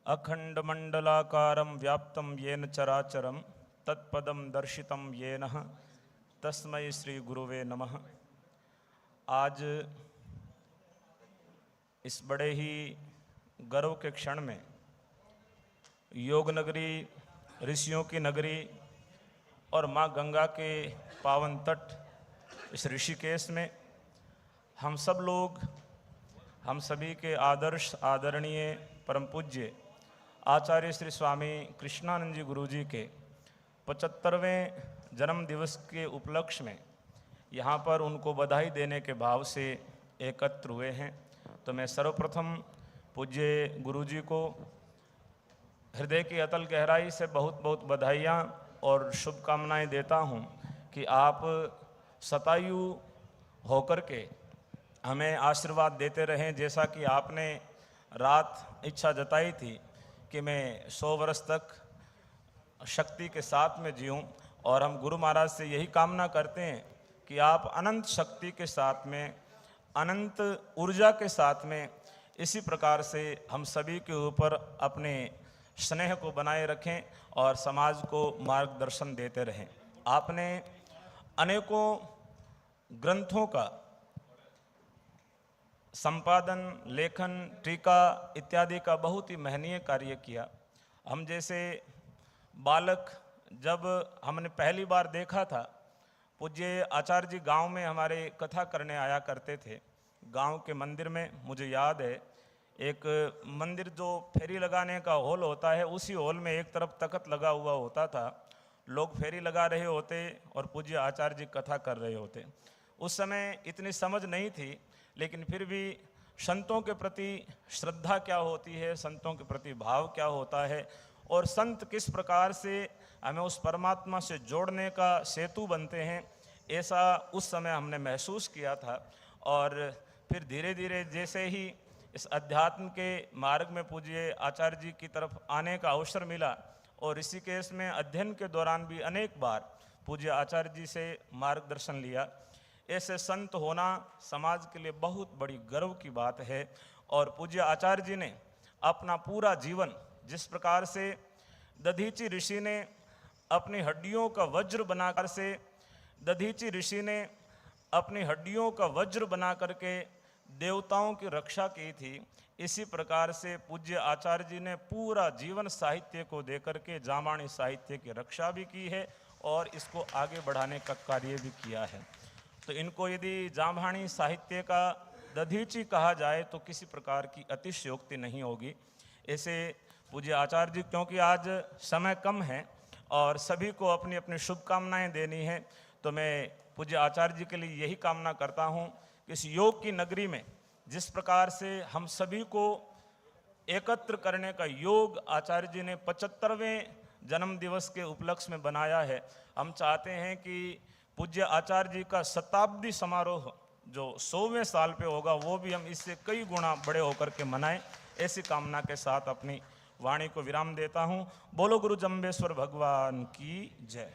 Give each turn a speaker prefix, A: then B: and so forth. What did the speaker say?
A: अखंडमंडलाकारं व्याप्तं येन चराचरं तत्पदं दर्शितं येन तस्मै श्री गुरुवे नमः। आज इस बड़े ही गर्व के क्षण में योग नगरी, ऋषियों की नगरी और माँ गंगा के पावन तट इस ऋषिकेश में हम सब लोग, हम सभी के आदर्श आदरणीय परम पूज्य आचार्य श्री स्वामी कृष्णानंद जी गुरु जी के 75वें जन्म दिवस के उपलक्ष्य में यहाँ पर उनको बधाई देने के भाव से एकत्र हुए हैं। तो मैं सर्वप्रथम पूज्य गुरु जी को हृदय की अतल गहराई से बहुत बहुत बधाइयाँ और शुभकामनाएं देता हूँ कि आप शतायु होकर के हमें आशीर्वाद देते रहें। जैसा कि आपने रात इच्छा जताई थी कि मैं 100 वर्ष तक शक्ति के साथ में जीऊँ, और हम गुरु महाराज से यही कामना करते हैं कि आप अनंत शक्ति के साथ में, अनंत ऊर्जा के साथ में इसी प्रकार से हम सभी के ऊपर अपने स्नेह को बनाए रखें और समाज को मार्गदर्शन देते रहें। आपने अनेकों ग्रंथों का संपादन, लेखन, टीका इत्यादि का बहुत ही महनीय कार्य किया। हम जैसे बालक जब हमने पहली बार देखा था, पूज्य आचार्य जी गांव में हमारे कथा करने आया करते थे। गांव के मंदिर में मुझे याद है, एक मंदिर जो फेरी लगाने का हॉल होता है, उसी हॉल में एक तरफ तख्त लगा हुआ होता था। लोग फेरी लगा रहे होते और पूज्य आचार्य जी कथा कर रहे होते। उस समय इतनी समझ नहीं थी, लेकिन फिर भी संतों के प्रति श्रद्धा क्या होती है, संतों के प्रति भाव क्या होता है, और संत किस प्रकार से हमें उस परमात्मा से जोड़ने का सेतु बनते हैं, ऐसा उस समय हमने महसूस किया था। और फिर धीरे धीरे जैसे ही इस अध्यात्म के मार्ग में पूज्य आचार्य जी की तरफ आने का अवसर मिला, और ऋषिकेश में अध्ययन के दौरान भी अनेक बार पूज्य आचार्य जी से मार्गदर्शन लिया। ऐसे संत होना समाज के लिए बहुत बड़ी गर्व की बात है। और पूज्य आचार्य जी ने अपना पूरा जीवन, जिस प्रकार से दधीची ऋषि ने अपनी हड्डियों का वज्र बनाकर से दधीची ऋषि ने अपनी हड्डियों का वज्र बना करके देवताओं की रक्षा की थी, इसी प्रकार से पूज्य आचार्य जी ने पूरा जीवन साहित्य को देकर के जामानी साहित्य की रक्षा भी की है और इसको आगे बढ़ाने का कार्य भी किया है। तो इनको यदि जाम्हाणी साहित्य का दधीची कहा जाए तो किसी प्रकार की अतिशयोक्ति नहीं होगी। ऐसे पूज्य आचार्य जी, क्योंकि आज समय कम है और सभी को अपनी अपनी शुभकामनाएं देनी है, तो मैं पूज्य आचार्य जी के लिए यही कामना करता हूं कि इस योग की नगरी में जिस प्रकार से हम सभी को एकत्र करने का योग आचार्य जी ने 75वें जन्म दिवस के उपलक्ष्य में बनाया है, हम चाहते हैं कि पूज्य आचार्य जी का शताब्दी समारोह जो 100वें साल पे होगा, वो भी हम इससे कई गुना बड़े होकर के मनाएं। ऐसी कामना के साथ अपनी वाणी को विराम देता हूं। बोलो गुरु जम्बेश्वर भगवान की जय।